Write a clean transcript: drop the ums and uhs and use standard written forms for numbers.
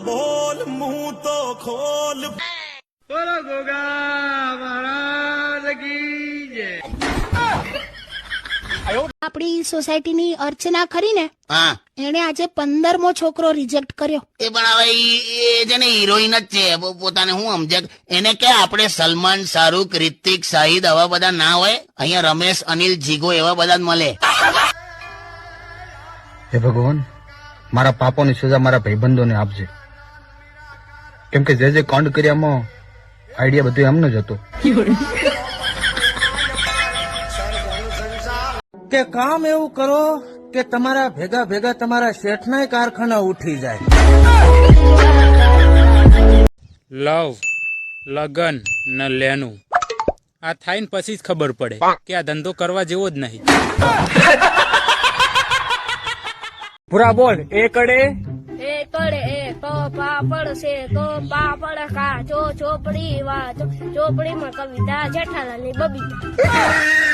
બોલ મુંહ તો ખોલ. બોલો ગોગા મહારાજ કી જય. આપણી સોસાયટીની અર્ચના ખરી ને, હા એને આજે 15મો છોકરો રિજેક્ટ કર્યો. એ પણ હવે એ છે ને હિરોઈન જ છે, પોતાને હું સમજે. એને કે આપણે સલમાન, શાહરૂખ, રિતિક, શાહિદ આવા બધા ના હોય, અહીંયા રમેશ, અનિલ, જીગો એવા બધા જ મળે. હે ભગવાન, મારા પાપોની સજા મારા ભાઈબંધોને આપજે, કેમ કે જે કાંડ કર્યામાં આઈડિયા બધું એમનો જ હતો. કે કામ એવું કરો કે તમારા ભેગા ભેગા તમારા શેઠના કારખાના ઉઠી જાય. લવ, લગન ને લેનું આ થાય ને પછી જ ખબર પડે કે આ ધંધો કરવા જેવો જ નહીં. પૂરા બોલ. એ કડે એ કડે એ તો પાપડ છે તો પાપડ કાચો ચોપડી વાંચો ચોપડીમાં કવિતા જેઠાલાલની બબીતા.